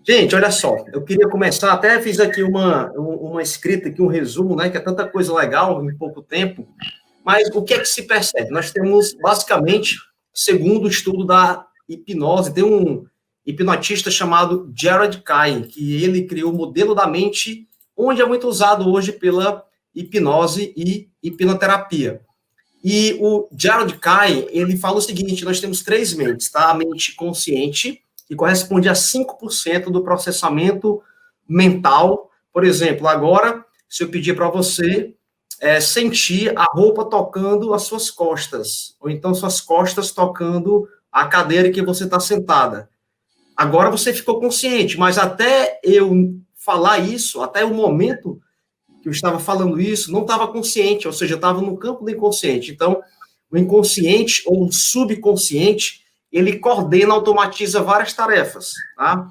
Gente, olha só, eu queria começar, até fiz aqui uma escrita, aqui um resumo, né, que é tanta coisa legal em pouco tempo, mas o que é que se percebe? Nós temos, basicamente, segundo o estudo da hipnose, tem um hipnotista chamado Gerard Kay, que ele criou o modelo da mente, onde é muito usado hoje pela hipnose e hipnoterapia. E o Gerald Kay, ele fala o seguinte, nós temos três mentes, tá? A mente consciente, que corresponde a 5% do processamento mental. Por exemplo, agora, se eu pedir para você sentir a roupa tocando as suas costas, ou então suas costas tocando a cadeira em que você está sentada. Agora você ficou consciente, mas até eu falar isso, até o momento que eu estava falando isso, não estava consciente, ou seja, eu estava no campo do inconsciente. Então, o inconsciente ou o subconsciente, ele coordena, automatiza várias tarefas, tá?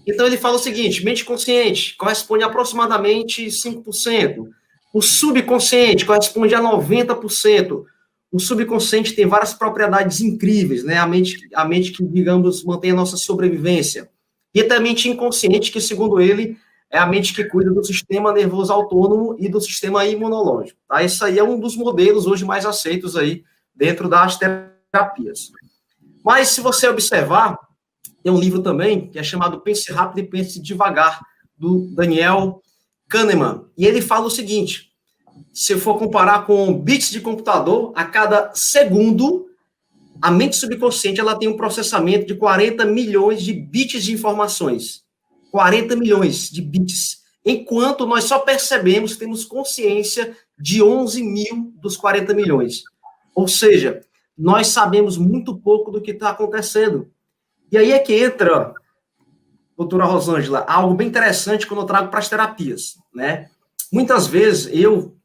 Então, ele fala o seguinte, mente consciente corresponde a aproximadamente 5%. O subconsciente corresponde a 90%. O subconsciente tem várias propriedades incríveis, né? A mente que, digamos, mantém a nossa sobrevivência. E até a mente inconsciente, que, segundo ele, é a mente que cuida do sistema nervoso autônomo e do sistema imunológico. Tá? Isso aí é um dos modelos hoje mais aceitos aí dentro das terapias. Mas, se você observar, tem um livro também que é chamado Pense Rápido e Pense Devagar, do Daniel Kahneman. E ele fala o seguinte, se eu for comparar com bits de computador, a cada segundo, a mente subconsciente ela tem um processamento de 40 milhões de bits de informações. 40 milhões de bits. Enquanto nós só percebemos, temos consciência de 11 mil dos 40 milhões. Ou seja, nós sabemos muito pouco do que está acontecendo. E aí é que entra, doutora Rosângela, algo bem interessante quando eu trago para as terapias, né? Muitas vezes, eu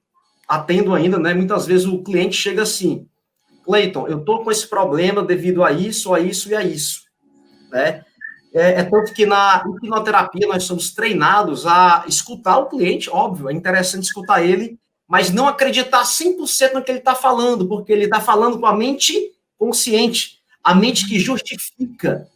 atendo ainda, né? Muitas vezes o cliente chega assim, Cleiton, eu estou com esse problema devido a isso, a isso e a isso, né? É tanto que na hipnoterapia nós somos treinados a escutar o cliente, óbvio, é interessante escutar ele, mas não acreditar 100% no que ele está falando, porque ele está falando com a mente consciente, a mente que justifica.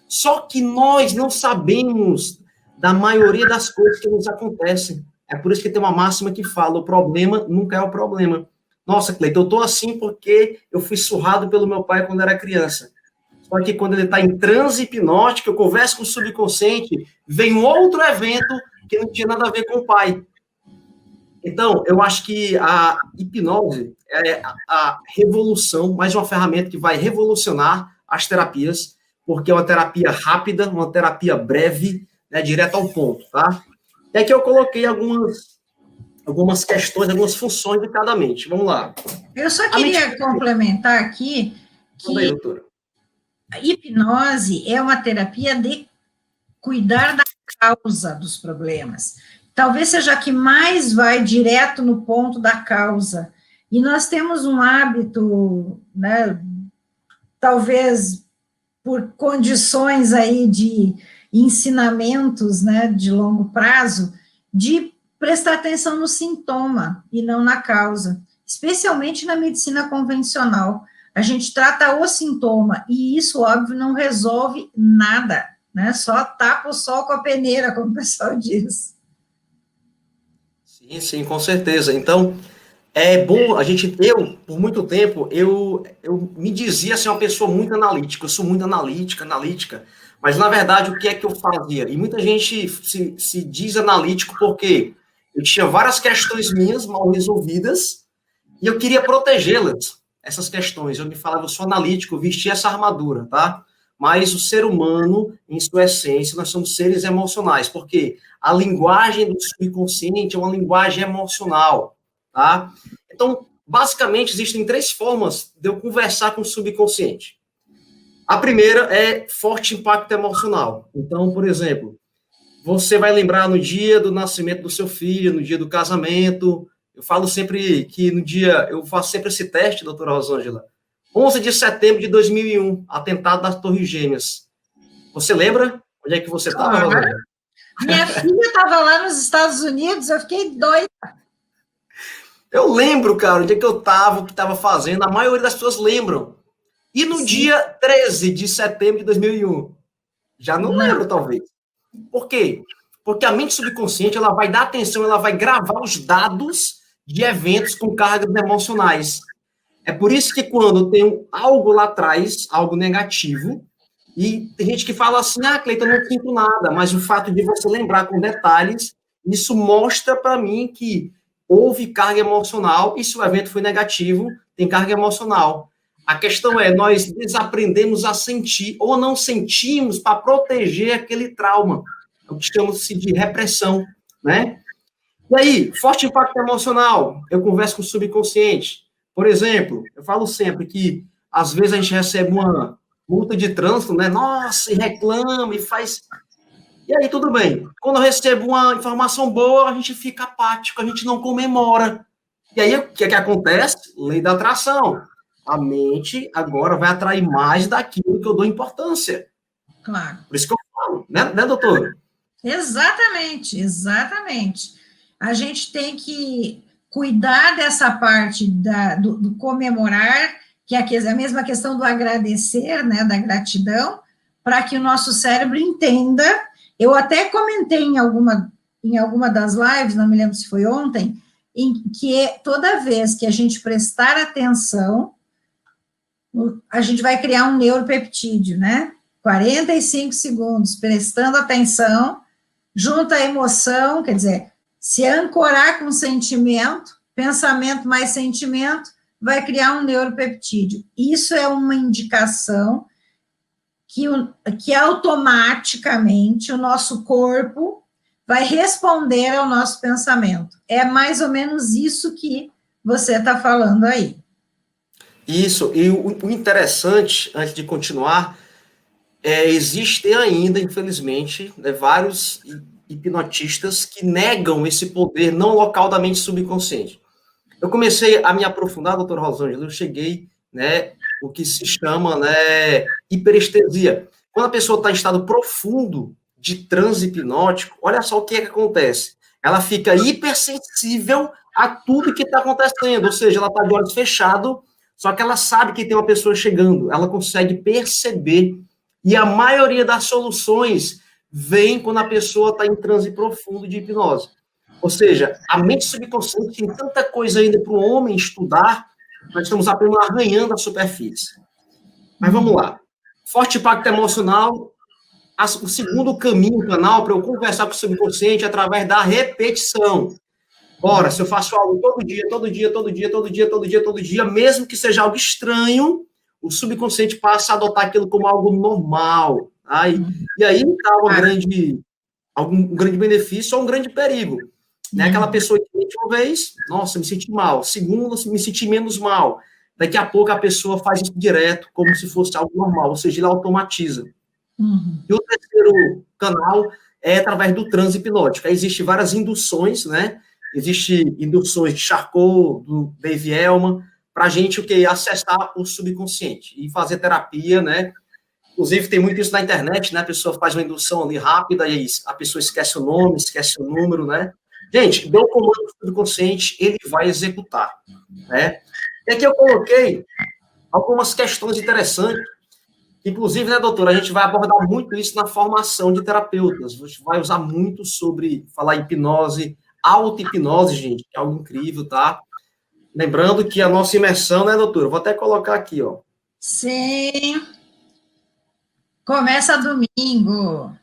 Só que nós não sabemos da maioria das coisas que nos acontecem. É por isso que tem uma máxima que fala, o problema nunca é o problema. Nossa, Cleiton, eu estou assim porque eu fui surrado pelo meu pai quando era criança. Só que quando ele está em transe hipnótico, eu converso com o subconsciente, vem um outro evento que não tinha nada a ver com o pai. Então, eu acho que a hipnose é a revolução, mais uma ferramenta que vai revolucionar as terapias, porque é uma terapia rápida, uma terapia breve, né, direto ao ponto, tá? E aqui eu coloquei algumas questões, algumas funções de cada mente. Vamos lá. Eu só queria complementar aqui que aí, doutora. A hipnose é uma terapia de cuidar da causa dos problemas. Talvez seja a que mais vai direto no ponto da causa. E nós temos um hábito, né, talvez por condições aí de ensinamentos, né, de longo prazo, de prestar atenção no sintoma e não na causa, especialmente na medicina convencional. A gente trata o sintoma, e isso, óbvio, não resolve nada, né? Só tapa o sol com a peneira, como o pessoal diz. Sim, com certeza. Então, é bom a gente... por muito tempo, eu me dizia ser uma pessoa muito analítica. Eu sou muito analítica, mas, na verdade, o que é que eu fazia? E muita gente se diz analítico porque eu tinha várias questões minhas mal resolvidas e eu queria protegê-las, essas questões. Eu me falava, eu sou analítico, eu vesti essa armadura, tá? Mas o ser humano, em sua essência, nós somos seres emocionais, porque a linguagem do subconsciente é uma linguagem emocional, tá? Então, basicamente, existem três formas de eu conversar com o subconsciente. A primeira é forte impacto emocional. Então, por exemplo, você vai lembrar no dia do nascimento do seu filho, no dia do casamento. Eu falo sempre que no dia, eu faço sempre esse teste, doutora Rosângela. 11 de setembro de 2001, atentado das Torres Gêmeas. Você lembra onde é que você estava, Rosângela? Minha filha estava lá nos Estados Unidos, eu fiquei doida. Eu lembro, cara, onde é que eu estava, o que estava fazendo, a maioria das pessoas lembram. E no dia 13 de setembro de 2001? Já não lembro, talvez. Por quê? Porque a mente subconsciente, ela vai dar atenção, ela vai gravar os dados de eventos com cargas emocionais. É por isso que quando tem algo lá atrás, algo negativo, e tem gente que fala assim, Cleiton, eu não sinto nada, mas o fato de você lembrar com detalhes, isso mostra para mim que houve carga emocional, e se o evento foi negativo, tem carga emocional. A questão é, nós desaprendemos a sentir, ou não sentimos para proteger aquele trauma, o que chama-se de repressão, né? E aí, forte impacto emocional, eu converso com o subconsciente. Por exemplo, eu falo sempre que, às vezes, a gente recebe uma multa de trânsito, né? Nossa, e reclama, e faz... E aí, tudo bem. Quando eu recebo uma informação boa, a gente fica apático, a gente não comemora. E aí, o que é que acontece? Lei da atração. A mente agora vai atrair mais daquilo que eu dou importância. Claro. Por isso que eu falo, né doutor? Exatamente, exatamente. A gente tem que cuidar dessa parte do comemorar, que é a mesma questão do agradecer, né, da gratidão, para que o nosso cérebro entenda. Eu até comentei em alguma das lives, não me lembro se foi ontem, em que toda vez que a gente prestar atenção, a gente vai criar um neuropeptídeo, né? 45 segundos prestando atenção, junto à emoção, quer dizer, se ancorar com sentimento, pensamento mais sentimento, vai criar um neuropeptídeo. Isso é uma indicação que automaticamente o nosso corpo vai responder ao nosso pensamento. É mais ou menos isso que você está falando aí. Isso, e o interessante, antes de continuar, existem ainda, infelizmente, vários hipnotistas que negam esse poder não local da mente subconsciente. Eu comecei a me aprofundar, doutor Rosângela, eu cheguei, né, o que se chama, né, hiperestesia. Quando a pessoa está em estado profundo de transe hipnótico, olha só o que acontece. Ela fica hipersensível a tudo que está acontecendo, ou seja, ela está de olhos fechados, só que ela sabe que tem uma pessoa chegando, ela consegue perceber. E a maioria das soluções vem quando a pessoa está em transe profundo de hipnose. Ou seja, a mente subconsciente tem tanta coisa ainda para o homem estudar, nós estamos apenas arranhando a superfície. Mas vamos lá. Forte impacto emocional. O segundo caminho, canal, para eu conversar com o subconsciente é através da repetição. Ora, se eu faço algo todo dia, mesmo que seja algo estranho, o subconsciente passa a adotar aquilo como algo normal. Tá? E aí está um grande benefício ou um grande perigo. Né? Aquela pessoa que mente uma vez, nossa, me senti mal. Segunda, me senti menos mal. Daqui a pouco a pessoa faz isso direto, como se fosse algo normal, ou seja, ele automatiza. E o terceiro canal é através do transe hipnótico. Aí existem várias induções, né? Existem induções de Charcot, do Dave Elman, para a gente acessar o subconsciente e fazer terapia, né? Inclusive, tem muito isso na internet, né? A pessoa faz uma indução ali rápida e a pessoa esquece o nome, esquece o número, né? Gente, deu o comando do subconsciente, ele vai executar, né? E aqui eu coloquei algumas questões interessantes. Inclusive, né, doutora, a gente vai abordar muito isso na formação de terapeutas. A gente vai usar muito sobre falar hipnose, auto-hipnose, gente, que é algo incrível, tá? Lembrando que a nossa imersão, né, doutora? Vou até colocar aqui, ó. Sim. Começa domingo.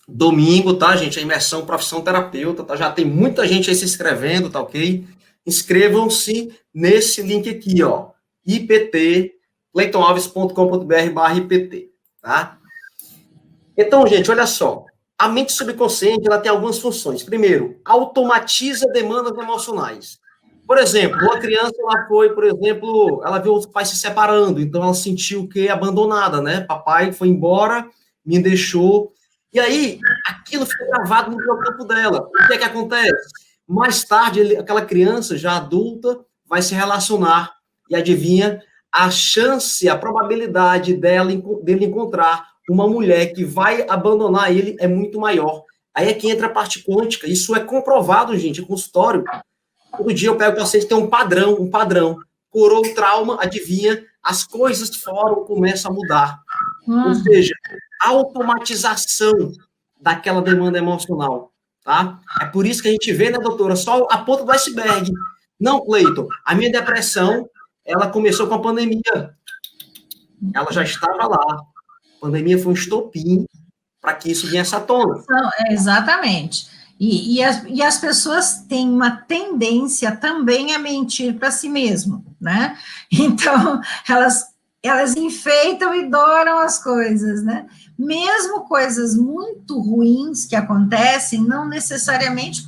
Domingo, tá, gente? A imersão profissão terapeuta, tá? Já tem muita gente aí se inscrevendo, tá ok? Inscrevam-se nesse link aqui, ó. IPT, cleitonalves.com.br/IPT, tá? Então, gente, olha só. A mente subconsciente, ela tem algumas funções. Primeiro, automatiza demandas emocionais. Por exemplo, uma criança, ela foi, por exemplo, ela viu os pais se separando, então ela sentiu que abandonada, né? Papai foi embora, me deixou. E aí, aquilo fica gravado no campo dela. O que é que acontece? Mais tarde, aquela criança, já adulta, vai se relacionar. E adivinha? A chance, a probabilidade dele encontrar uma mulher que vai abandonar ele é muito maior. Aí é que entra a parte quântica. Isso é comprovado, gente, em consultório. Todo dia eu pego o paciente, tem um padrão. Curou o trauma, adivinha, as coisas fora começam a mudar. Ou seja, a automatização daquela demanda emocional, tá? É por isso que a gente vê, né, doutora, só a ponta do iceberg. Não, Cleiton, a minha depressão, ela começou com a pandemia. Ela já estava lá. A pandemia foi um estopim para que isso viesse à tona. Exatamente. E as pessoas têm uma tendência também a mentir para si mesmo, né? Então, elas enfeitam e douram as coisas, né? Mesmo coisas muito ruins que acontecem, não necessariamente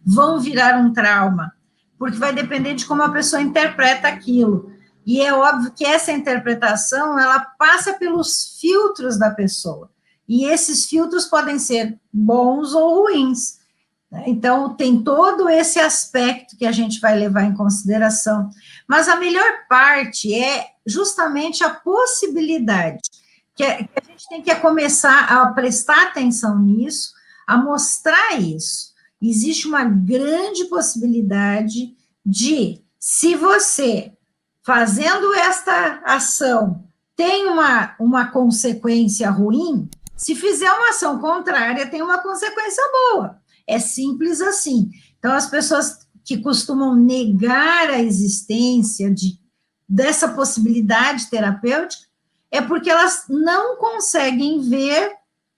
vão virar um trauma, porque vai depender de como a pessoa interpreta aquilo. E é óbvio que essa interpretação, ela passa pelos filtros da pessoa. E esses filtros podem ser bons ou ruins. Né? Então, tem todo esse aspecto que a gente vai levar em consideração. Mas a melhor parte é justamente a possibilidade, que a gente tem que começar a prestar atenção nisso, a mostrar isso. Existe uma grande possibilidade de, se você, fazendo esta ação, tem uma consequência ruim, se fizer uma ação contrária, tem uma consequência boa. É simples assim. Então, as pessoas que costumam negar a existência dessa possibilidade terapêutica é porque elas não conseguem ver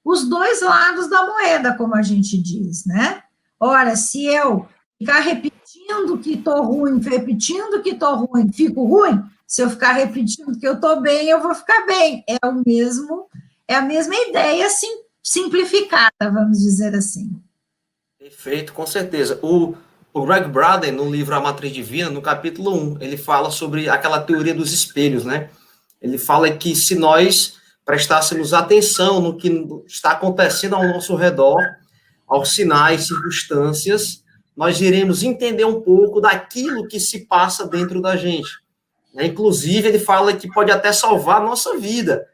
os dois lados da moeda, como a gente diz, né? Ora, se eu ficar repetindo que estou ruim, fico ruim, se eu ficar repetindo que eu estou bem, eu vou ficar bem. É a mesma ideia simplificada, vamos dizer assim. Perfeito, com certeza. O Greg Braden, no livro A Matriz Divina, no capítulo 1, ele fala sobre aquela teoria dos espelhos, né? Ele fala que se nós prestássemos atenção no que está acontecendo ao nosso redor, aos sinais, circunstâncias, nós iremos entender um pouco daquilo que se passa dentro da gente. Inclusive, ele fala que pode até salvar a nossa vida,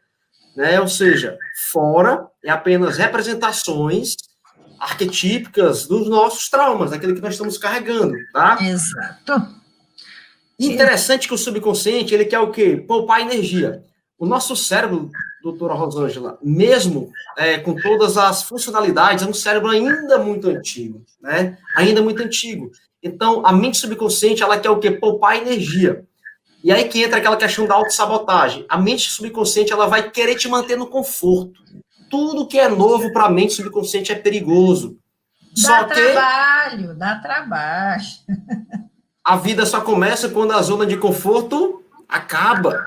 né? Ou seja, fora é apenas representações arquetípicas dos nossos traumas, daquilo que nós estamos carregando, tá? Exato. Interessante que o subconsciente, ele quer o quê? Poupar energia. O nosso cérebro, doutora Rosângela, mesmo com todas as funcionalidades, é um cérebro ainda muito antigo, né? Ainda muito antigo. Então, a mente subconsciente, ela quer o quê? Poupar energia. E aí que entra aquela questão da autossabotagem. A mente subconsciente, ela vai querer te manter no conforto. Tudo que é novo para a mente subconsciente é perigoso. Dá trabalho. A vida só começa quando a zona de conforto acaba.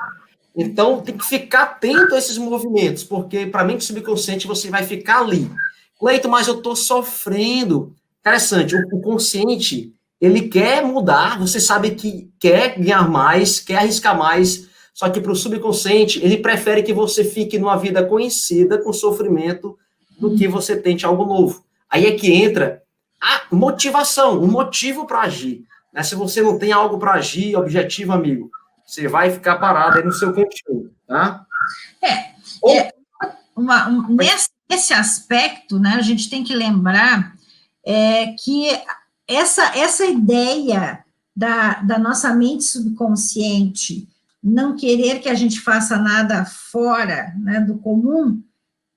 Então, tem que ficar atento a esses movimentos, porque para a mente subconsciente você vai ficar ali. Cleiton, mas eu estou sofrendo. Interessante, o consciente, ele quer mudar, você sabe que quer ganhar mais, quer arriscar mais, só que para o subconsciente, ele prefere que você fique numa vida conhecida, com sofrimento, do que você tente algo novo. Aí é que entra a motivação, o motivo para agir. Né? Se você não tem algo para agir, objetivo, amigo, você vai ficar parado aí no seu cantinho, tá? Nesse aspecto, né, a gente tem que lembrar que essa ideia da nossa mente subconsciente não querer que a gente faça nada fora, né, do comum,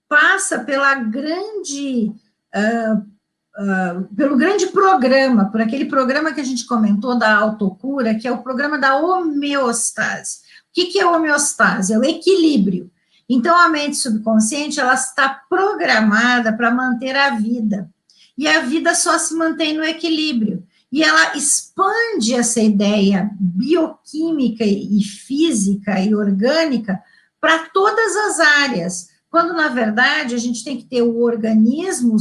passa pelo grande programa, por aquele programa que a gente comentou da autocura, que é o programa da homeostase. O que é homeostase? É o equilíbrio. Então, a mente subconsciente, ela está programada para manter a vida, e a vida só se mantém no equilíbrio. E ela expande essa ideia bioquímica e física e orgânica para todas as áreas, quando, na verdade, a gente tem que ter o organismo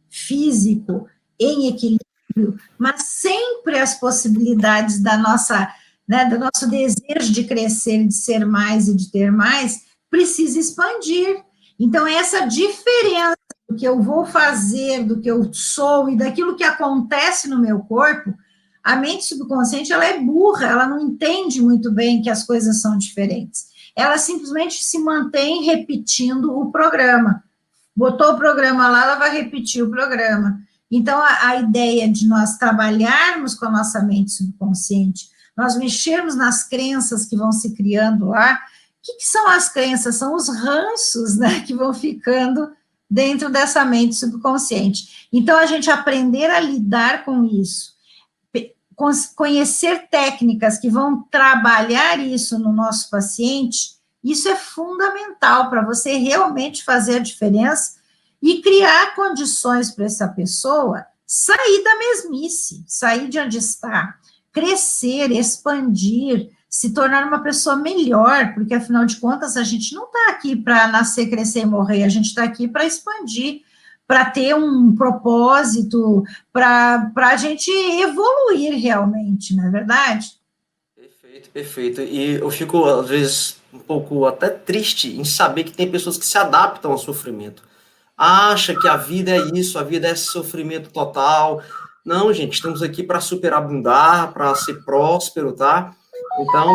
físico em equilíbrio, mas sempre as possibilidades do nosso desejo de crescer, de ser mais e de ter mais, precisa expandir. Então, essa diferença do que eu vou fazer, do que eu sou e daquilo que acontece no meu corpo, a mente subconsciente, ela é burra, ela não entende muito bem que as coisas são diferentes. Ela simplesmente se mantém repetindo o programa. Botou o programa lá, ela vai repetir o programa. Então, a ideia de nós trabalharmos com a nossa mente subconsciente, nós mexermos nas crenças que vão se criando lá. O que são as crenças? São os ranços, né, que vão ficando dentro dessa mente subconsciente. Então, a gente aprender a lidar com isso, conhecer técnicas que vão trabalhar isso no nosso paciente, isso é fundamental para você realmente fazer a diferença e criar condições para essa pessoa sair da mesmice, sair de onde está, crescer, expandir, se tornar uma pessoa melhor, porque, afinal de contas, a gente não está aqui para nascer, crescer e morrer, a gente está aqui para expandir, para ter um propósito, para a gente evoluir realmente, não é verdade? Perfeito, perfeito. E eu fico, às vezes, um pouco até triste em saber que tem pessoas que se adaptam ao sofrimento. Acha que a vida é isso, a vida é sofrimento total. Não, gente, estamos aqui para superabundar, para ser próspero, tá? Então,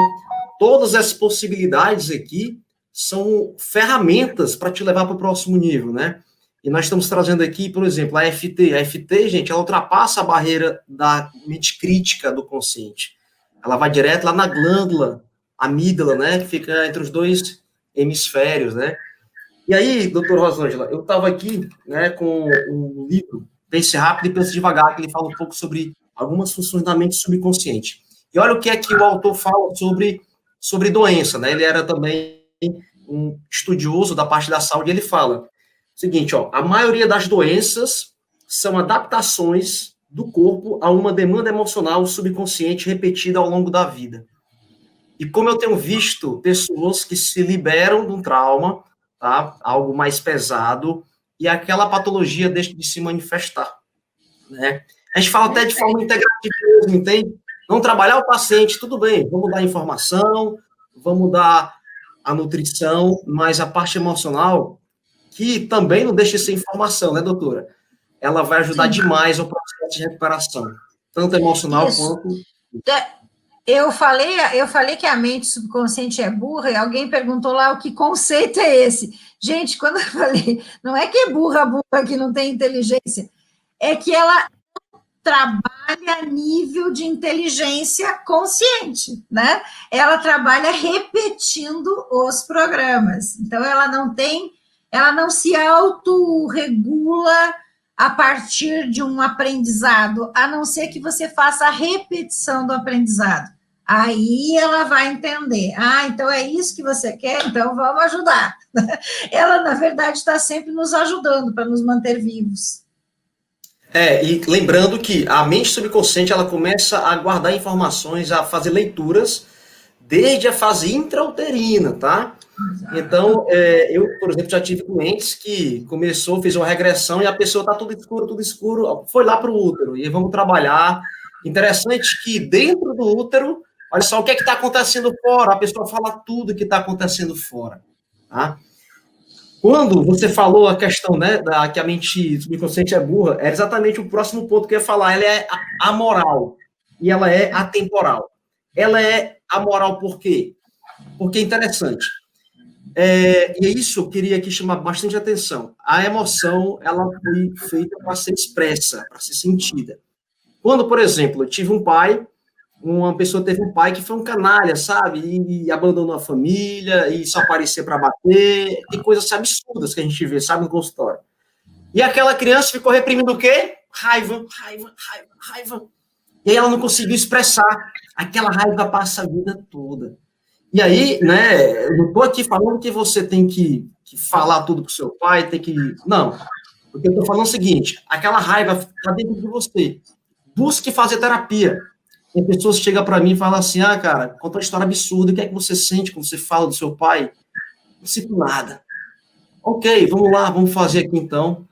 todas essas possibilidades aqui são ferramentas para te levar para o próximo nível, né? E nós estamos trazendo aqui, por exemplo, a FT. A FT, gente, ela ultrapassa a barreira da mente crítica do consciente. Ela vai direto lá na glândula amígdala, né? Que fica entre os dois hemisférios, né? E aí, doutor Rosângela, eu estava aqui, né, com um livro, Pense Rápido e Pense Devagar, que ele fala um pouco sobre algumas funções da mente subconsciente. E olha o que é que o autor fala sobre doença, né? Ele era também um estudioso da parte da saúde, e ele fala o seguinte, ó, a maioria das doenças são adaptações do corpo a uma demanda emocional subconsciente repetida ao longo da vida. E como eu tenho visto pessoas que se liberam de um trauma, tá? Algo mais pesado, e aquela patologia deixa de se manifestar, né? A gente fala até de forma integrativa mesmo, entende? Não trabalhar o paciente, tudo bem, vamos dar informação, vamos dar a nutrição, mas a parte emocional, que também não deixa de ser informação, né, doutora? Ela vai ajudar demais ao processo de recuperação, tanto emocional quanto... Eu falei que a mente subconsciente é burra, e alguém perguntou lá o que conceito é esse. Gente, quando eu falei, não é que é burra, que não tem inteligência, é que ela trabalha a nível de inteligência consciente, né? Ela trabalha repetindo os programas. Então, ela não se autorregula a partir de um aprendizado, a não ser que você faça a repetição do aprendizado. Aí ela vai entender. Ah, então é isso que você quer? Então vamos ajudar. Ela, na verdade, está sempre nos ajudando para nos manter vivos. E lembrando que a mente subconsciente, ela começa a guardar informações, a fazer leituras, desde a fase intrauterina, tá? Então, eu, por exemplo, já tive clientes que fez uma regressão e a pessoa está tudo escuro, foi lá para o útero, e vamos trabalhar. Interessante que dentro do útero, olha só o que é que está acontecendo fora, a pessoa fala tudo que está acontecendo fora, tá? Quando você falou a questão, né, que a mente subconsciente é burra, é exatamente o próximo ponto que eu ia falar. Ela é amoral e ela é atemporal. Ela é amoral por quê? Porque é interessante. E isso eu queria aqui chamar bastante atenção. A emoção, ela foi feita para ser expressa, para ser sentida. Quando, por exemplo, eu tive uma pessoa teve um pai que foi um canalha, sabe? E abandonou a família, e só aparecia para bater. Tem coisas absurdas que a gente vê, sabe, no consultório. E aquela criança ficou reprimindo o quê? Raiva. E aí ela não conseguiu expressar. Aquela raiva passa a vida toda. E aí, né, eu não estou aqui falando que você tem que falar tudo para o seu pai, tem que... Não, porque eu estou falando o seguinte, aquela raiva está dentro de você. Busque fazer terapia. Tem pessoas que chegam para mim e falam assim, cara, conta uma história absurda, o que é que você sente quando você fala do seu pai? Não sinto nada. Ok, vamos lá, vamos fazer aqui então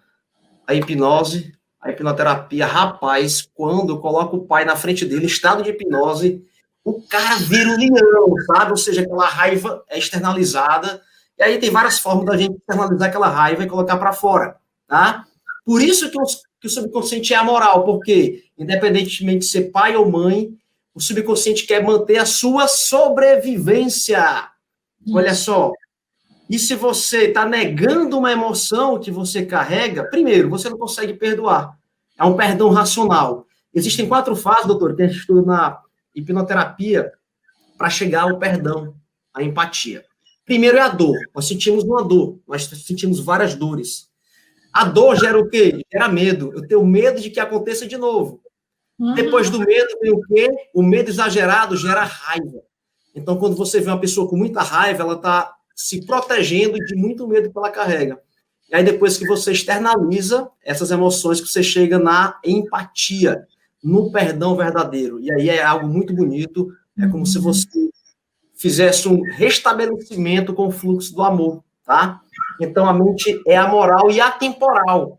a hipnose, a hipnoterapia. Rapaz, quando eu coloco o pai na frente dele, em estado de hipnose, o cara vira um leão, sabe? Ou seja, aquela raiva é externalizada, e aí tem várias formas da gente externalizar aquela raiva e colocar para fora, tá? Por isso que o subconsciente é amoral, porque, independentemente de ser pai ou mãe, o subconsciente quer manter a sua sobrevivência. Olha só. E se você está negando uma emoção que você carrega, primeiro, você não consegue perdoar. É um perdão racional. Existem 4 fases, doutor, que a gente estuda na hipnoterapia para chegar ao perdão, à empatia. Primeiro é a dor. Nós sentimos uma dor, nós sentimos várias dores. A dor gera o quê? Gera medo. Eu tenho medo de que aconteça de novo. Depois do medo vem o quê? O medo exagerado gera raiva. Então, quando você vê uma pessoa com muita raiva, ela está se protegendo de muito medo que ela carrega. E aí, depois que você externaliza essas emoções, que você chega na empatia, no perdão verdadeiro. E aí é algo muito bonito, é como se você fizesse um restabelecimento com o fluxo do amor, tá? Então, a mente é amoral e atemporal.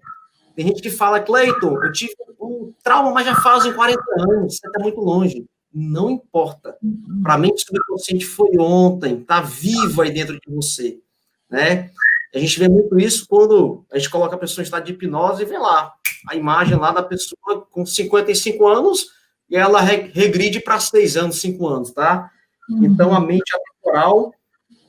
Tem gente que fala, Cleiton, eu tive um trauma, mas já fazem 40 anos, você está muito longe. Não importa. Para a mente subconsciente foi ontem, está vivo aí dentro de você, né? A gente vê muito isso quando a gente coloca a pessoa em estado de hipnose e vê lá a imagem lá da pessoa com 55 anos e ela regride para 6 anos, 5 anos, tá? Então, a mente é atemporal.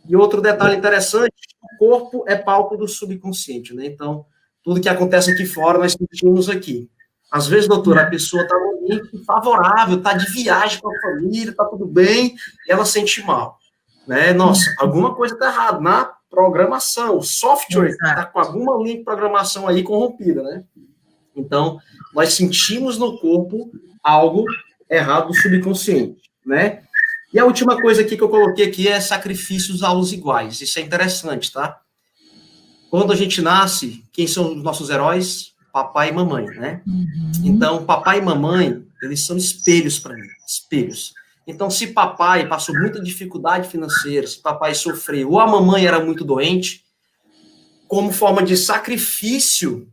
E outro detalhe interessante, o corpo é palco do subconsciente, né? Então, tudo que acontece aqui fora, nós sentimos aqui. Às vezes, doutora, a pessoa está num ambiente favorável, está de viagem com a família, está tudo bem, e ela sente mal. Né? Nossa, alguma coisa está errada na programação. O software está com alguma linha de programação aí corrompida, né? Então, nós sentimos no corpo algo errado do subconsciente, né? E a última coisa aqui que eu coloquei aqui é sacrifícios aos iguais. Isso é interessante, tá? Quando a gente nasce, quem são os nossos heróis? Papai e mamãe, né? Então, papai e mamãe, eles são espelhos para mim, espelhos. Então, se papai passou muita dificuldade financeira, se papai sofreu, ou a mamãe era muito doente, como forma de sacrifício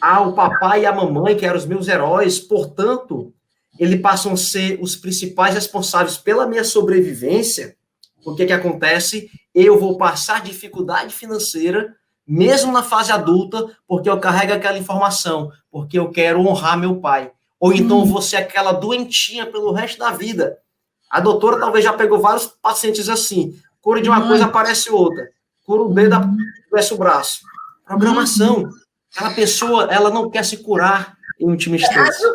ao papai e à mamãe, que eram os meus heróis, portanto, eles passam a ser os principais responsáveis pela minha sobrevivência. O que acontece? Eu vou passar dificuldade financeira, mesmo na fase adulta, porque eu carrego aquela informação, porque eu quero honrar meu pai. Ou então eu vou ser aquela doentinha pelo resto da vida. A doutora talvez já pegou vários pacientes assim. Cura de uma coisa, aparece outra. Cura o dedo, aparece o braço. Programação. Aquela pessoa, ela não quer se curar em última instância.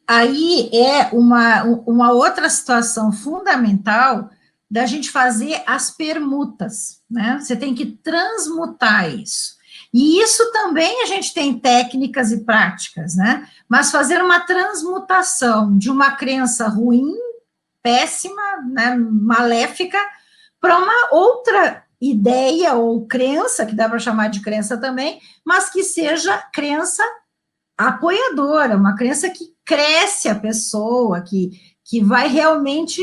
Aí é uma outra situação fundamental da gente fazer as permutas, né? Você tem que transmutar isso. E isso também a gente tem técnicas e práticas, né? Mas fazer uma transmutação de uma crença ruim, péssima, né, maléfica, para uma outra ideia ou crença, que dá para chamar de crença também, mas que seja crença apoiadora, uma crença que cresce a pessoa, que vai realmente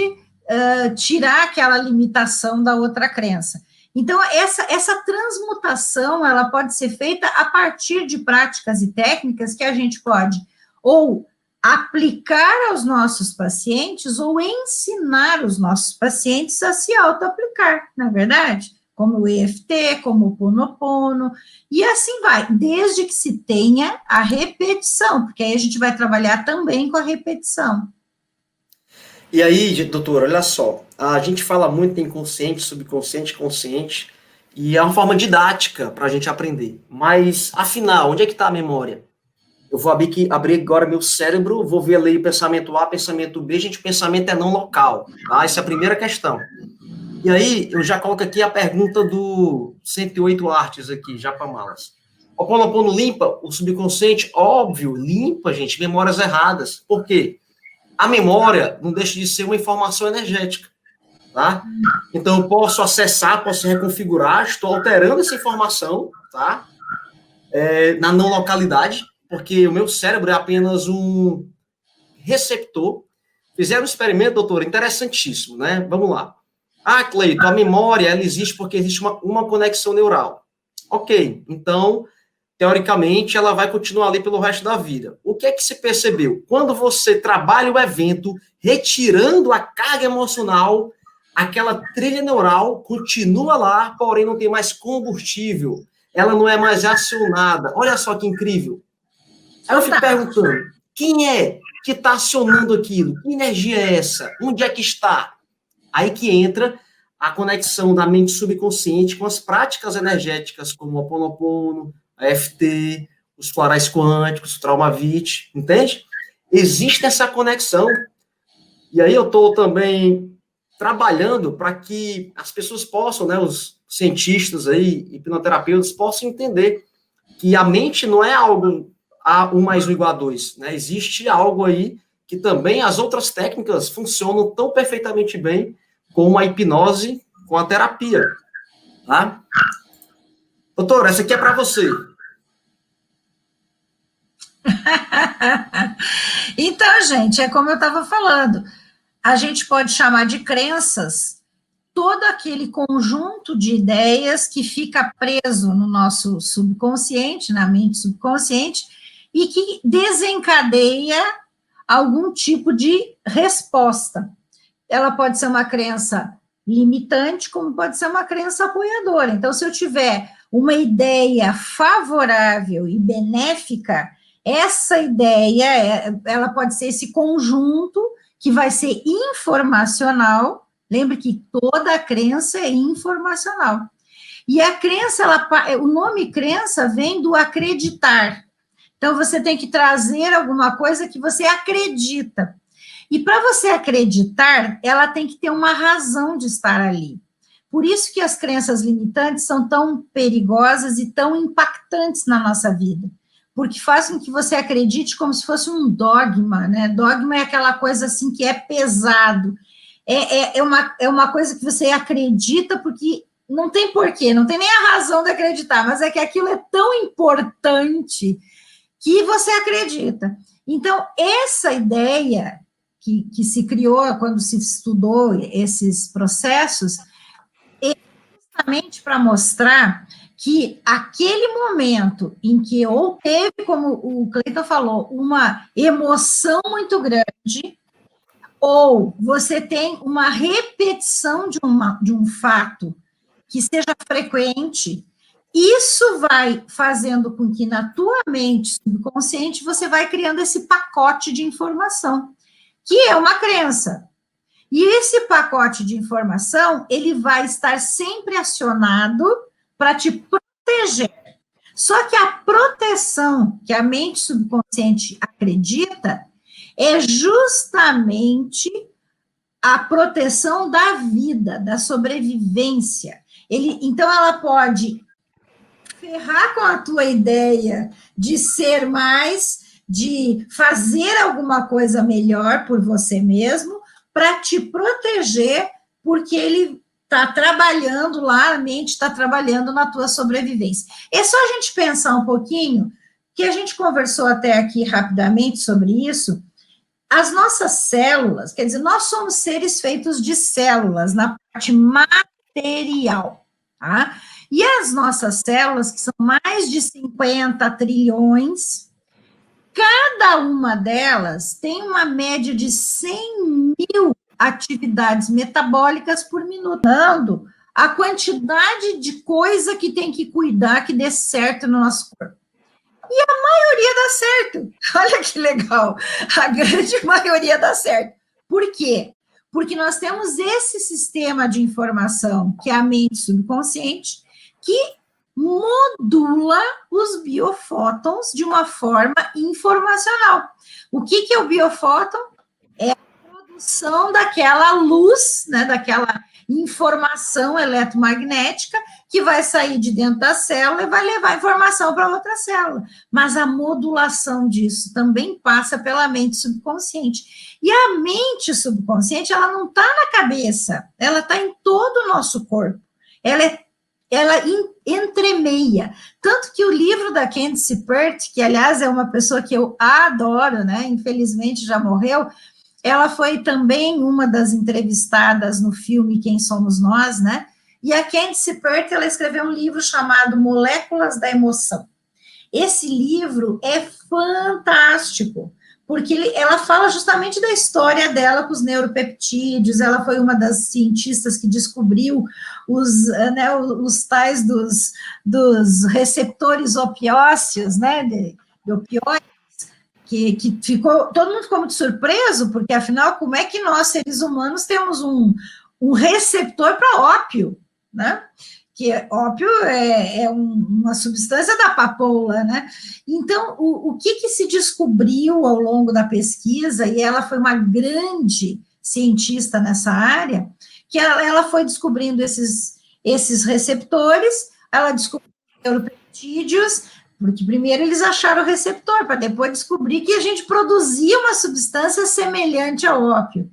tirar aquela limitação da outra crença. Então, essa transmutação, ela pode ser feita a partir de práticas e técnicas que a gente pode ou aplicar aos nossos pacientes ou ensinar os nossos pacientes a se auto-aplicar, não é verdade? Como o EFT, como o Ponopono, e assim vai, desde que se tenha a repetição, porque aí a gente vai trabalhar também com a repetição. E aí, doutor, olha só, a gente fala muito em inconsciente, subconsciente, consciente, e é uma forma didática para a gente aprender. Mas, afinal, onde é que está a memória? Eu vou abrir agora meu cérebro, vou ver ali pensamento A, pensamento B, gente, pensamento é não local, tá? Essa é a primeira questão. E aí, eu já coloco aqui a pergunta do 108 artes aqui, já para malas. O Ponopono limpa o subconsciente? Óbvio, limpa, gente, memórias erradas. Por quê? A memória não deixa de ser uma informação energética, tá? Então, eu posso acessar, posso reconfigurar, estou alterando essa informação, tá? Na não localidade, porque o meu cérebro é apenas um receptor. Fizeram um experimento, doutor, interessantíssimo, né? Vamos lá. Ah, Cleiton, a memória, ela existe porque existe uma conexão neural. Ok, então, teoricamente, ela vai continuar ali pelo resto da vida. O que é que se percebeu? Quando você trabalha o evento, retirando a carga emocional, aquela trilha neural continua lá, porém não tem mais combustível. Ela não é mais acionada. Olha só que incrível. Aí eu fico perguntando, quem é que está acionando aquilo? Que energia é essa? Onde é que está? Aí que entra a conexão da mente subconsciente com as práticas energéticas, como o Ho'oponopono, a EFT, os florais quânticos, o Traumavit, entende? Existe essa conexão. E aí eu estou também trabalhando para que as pessoas possam, né, os cientistas aí, hipnoterapeutas, possam entender que a mente não é algo um mais um igual a dois, né? Existe algo aí que também as outras técnicas funcionam tão perfeitamente bem como a hipnose com a terapia, tá? Doutor, essa aqui é para você. Então, gente, é como eu estava falando, a gente pode chamar de crenças todo aquele conjunto de ideias que fica preso no nosso subconsciente, na mente subconsciente, e que desencadeia algum tipo de resposta. Ela pode ser uma crença limitante, como pode ser uma crença apoiadora. Então, se eu tiver uma ideia favorável e benéfica, essa ideia, ela pode ser esse conjunto que vai ser informacional. Lembre que toda crença é informacional. E a crença, o nome crença vem do acreditar. Então, você tem que trazer alguma coisa que você acredita. E para você acreditar, ela tem que ter uma razão de estar ali. Por isso que as crenças limitantes são tão perigosas e tão impactantes na nossa vida. Porque fazem que você acredite como se fosse um dogma, né? Dogma é aquela coisa assim que é pesado. É uma coisa que você acredita porque não tem porquê, não tem nem a razão de acreditar, mas é que aquilo é tão importante que você acredita. Então, essa ideia que se criou quando se estudou esses processos é justamente para mostrar que aquele momento em que ou teve, como o Cleiton falou, uma emoção muito grande, ou você tem uma repetição de um fato que seja frequente, isso vai fazendo com que na tua mente subconsciente você vai criando esse pacote de informação, que é uma crença. E esse pacote de informação, ele vai estar sempre acionado para te proteger. Só que a proteção que a mente subconsciente acredita é justamente a proteção da vida, da sobrevivência. Então, ela pode ferrar com a tua ideia de ser mais, de fazer alguma coisa melhor por você mesmo, para te proteger, porque ele está trabalhando lá, a mente está trabalhando na tua sobrevivência. É só a gente pensar um pouquinho, que a gente conversou até aqui rapidamente sobre isso. As nossas células, quer dizer, nós somos seres feitos de células na parte material, tá? E as nossas células, que são mais de 50 trilhões, cada uma delas tem uma média de 100 mil atividades metabólicas por minuto, dando a quantidade de coisa que tem que cuidar que dê certo no nosso corpo. E a maioria dá certo. Olha que legal. A grande maioria dá certo. Por quê? Porque nós temos esse sistema de informação, que é a mente subconsciente, que modula os biofótons de uma forma informacional. O que é o biofóton? É a produção daquela luz, né, daquela informação eletromagnética que vai sair de dentro da célula e vai levar informação para outra célula. Mas a modulação disso também passa pela mente subconsciente. E a mente subconsciente, ela não está na cabeça, ela está em todo o nosso corpo. Ela entremeia. Tanto que o livro da Candice Pert, que, aliás, é uma pessoa que eu adoro, né? Infelizmente já morreu, ela foi também uma das entrevistadas no filme Quem Somos Nós, né? E a Candice Pert, ela escreveu um livro chamado Moléculas da Emoção. Esse livro é fantástico, porque ela fala justamente da história dela com os neuropeptídeos. Ela foi uma das cientistas que descobriu os tais dos receptores opióceos, né, de opioides, que ficou, todo mundo ficou muito surpreso, porque afinal, como é que nós, seres humanos, temos um receptor para ópio, né? Que ópio é uma substância da papoula, né? Então, o que se descobriu ao longo da pesquisa, e ela foi uma grande cientista nessa área, que ela foi descobrindo esses receptores, ela descobriu neuropeptídeos, Porque primeiro eles acharam o receptor, para depois descobrir que a gente produzia uma substância semelhante ao ópio.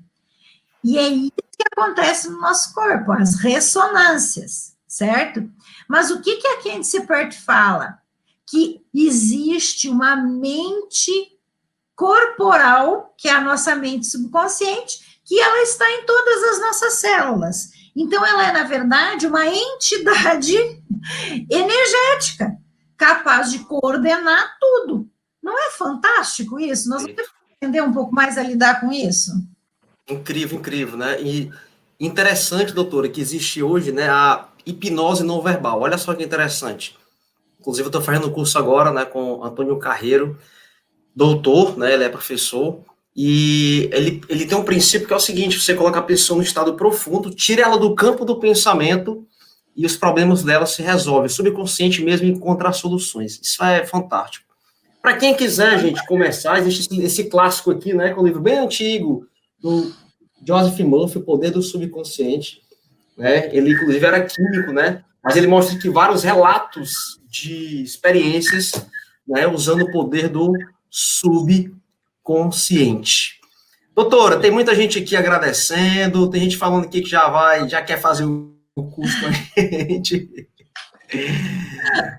E é isso que acontece no nosso corpo, as ressonâncias, certo? Mas o que a Candy Seppert fala? Que existe uma mente corporal, que é a nossa mente subconsciente, que ela está em todas as nossas células. Então, ela é, na verdade, uma entidade energética, capaz de coordenar tudo. Não é fantástico isso? Nós vamos aprender um pouco mais a lidar com isso? Incrível, incrível, né? E interessante, doutora, que existe hoje, né, a hipnose não verbal. Olha só que interessante. Inclusive, eu estou fazendo um curso agora, né, com Antônio Carreiro, doutor, né, ele é professor, e ele tem um princípio que é o seguinte: você coloca a pessoa no estado profundo, tira ela do campo do pensamento e os problemas dela se resolvem. O subconsciente mesmo encontra soluções. Isso é fantástico. Para quem quiser, gente, começar, existe esse clássico aqui, né, que é um livro bem antigo, do Joseph Murphy, O Poder do Subconsciente, né? Ele, inclusive, era químico, né? Mas ele mostra aqui vários relatos de experiências, né, usando o poder do subconsciente. Doutora, tem muita gente aqui agradecendo, tem gente falando aqui que já quer fazer o curso com a gente.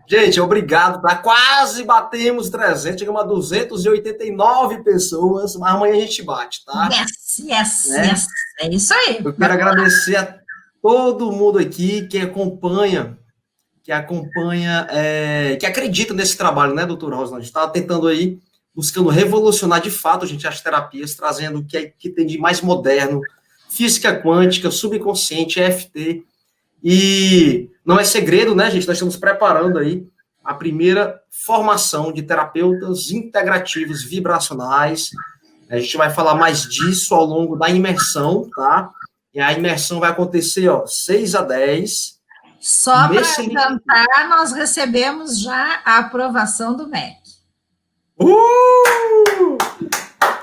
Gente, obrigado, tá? Quase batemos 300, chegamos a 289 pessoas, mas amanhã a gente bate, tá? Yes, é isso aí. Eu quero agradecer a todo mundo aqui que acompanha, que acredita nesse trabalho, né, doutora Rosângela? A gente está tentando aí, buscando revolucionar de fato, gente, as terapias, trazendo o que tem de mais moderno, física quântica, subconsciente, EFT, e não é segredo, né, gente? Nós estamos preparando aí a primeira formação de terapeutas integrativos vibracionais. A gente vai falar mais disso ao longo da imersão, tá? E a imersão vai acontecer, 6 a 10. Só para adiantar, nós recebemos já a aprovação do MEC.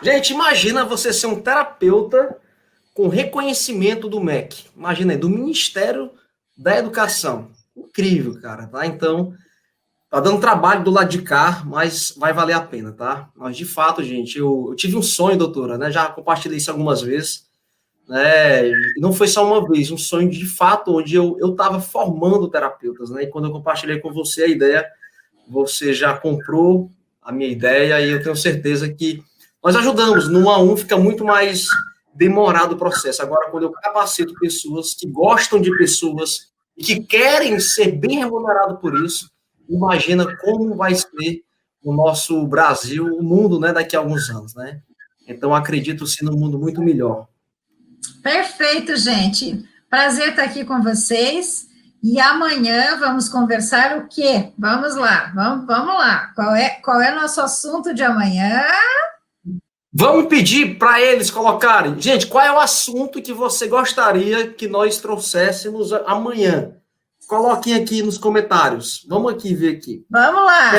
Gente, imagina você ser um terapeuta com reconhecimento do MEC. Imagina aí, do Ministério da Educação. Incrível, cara, tá? Então, tá dando trabalho do lado de cá, mas vai valer a pena, tá? Mas, de fato, gente, eu tive um sonho, doutora, né? Já compartilhei isso algumas vezes, né? E não foi só uma vez, um sonho de fato, onde eu estava formando terapeutas, né? E quando eu compartilhei com você a ideia, você já comprou a minha ideia, e eu tenho certeza que nós ajudamos. No 1 a 1 fica muito mais demorado o processo. Agora, quando eu capacito pessoas que gostam de pessoas e que querem ser bem remunerados por isso, imagina como vai ser o nosso Brasil, o mundo, né, daqui a alguns anos, né? Então, acredito sim num mundo muito melhor. Perfeito, gente. Prazer estar aqui com vocês. E amanhã vamos conversar o quê? Vamos lá, vamos lá. Qual é nosso assunto de amanhã? Vamos pedir para eles colocarem. Gente, qual é o assunto que você gostaria que nós trouxéssemos amanhã? Coloquem aqui nos comentários. Vamos aqui ver aqui. Vamos lá.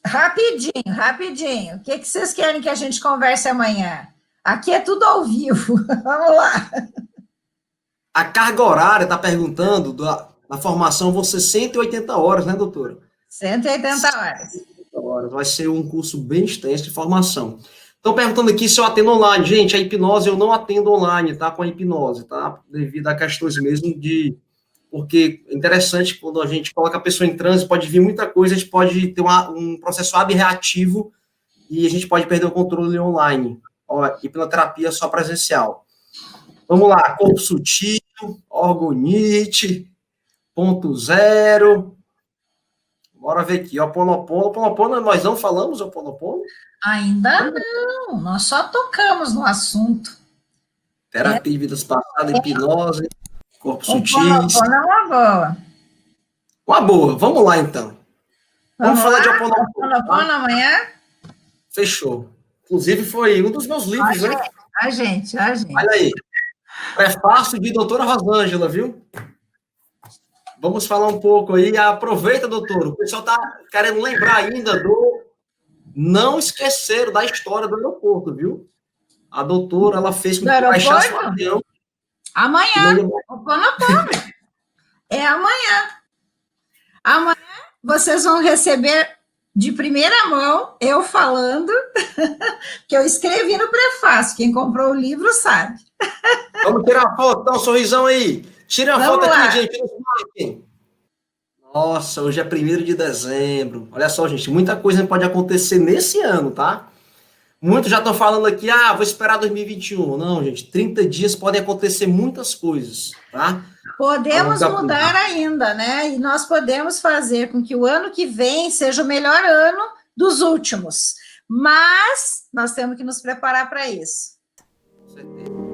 Rapidinho. O que vocês querem que a gente converse amanhã? Aqui é tudo ao vivo. Vamos lá. A carga horária está perguntando da formação, vão ser 180 horas, né, doutora? 180 horas. 180 horas. Vai ser um curso bem extenso de formação. Estão perguntando aqui se eu atendo online. Gente, a hipnose eu não atendo online, tá? Com a hipnose, tá? Devido a questões mesmo de... Porque é interessante, quando a gente coloca a pessoa em transe, pode vir muita coisa, a gente pode ter um processo abreativo e a gente pode perder o controle online. Hipnoterapia só presencial. Vamos lá, corpo sutil, orgonite, ponto zero. Bora ver aqui, Ho'oponopono, nós não falamos Ho'oponopono? Ainda não, nós só tocamos no assunto. Terapia de vidas passadas, hipnose, corpo sutil. Ho'oponopono é uma boa. Uma boa, vamos lá então. Vamos falar de Ho'oponopono amanhã? Fechou. Inclusive foi um dos meus livros, né? A gente. Olha aí. Prefácio de doutora Rosângela, viu? Vamos falar um pouco aí. Aproveita, doutor. O pessoal está querendo lembrar ainda do... Não esqueceram da história do aeroporto, viu? A doutora, ela fez com que baixasse o avião. Amanhã. Ho'oponopono. É amanhã. Amanhã, vocês vão receber de primeira mão, eu falando, que eu escrevi no prefácio, quem comprou o livro sabe. Vamos tirar a foto, dá um sorrisão aí. Tira a foto aqui, gente. Nossa, hoje é 1º de dezembro. Olha só, gente, muita coisa pode acontecer nesse ano, tá? Muitos já estão falando aqui, vou esperar 2021. Não, gente, 30 dias podem acontecer muitas coisas, tá? Podemos mudar ainda, né? E nós podemos fazer com que o ano que vem seja o melhor ano dos últimos. Mas nós temos que nos preparar para isso. Com certeza.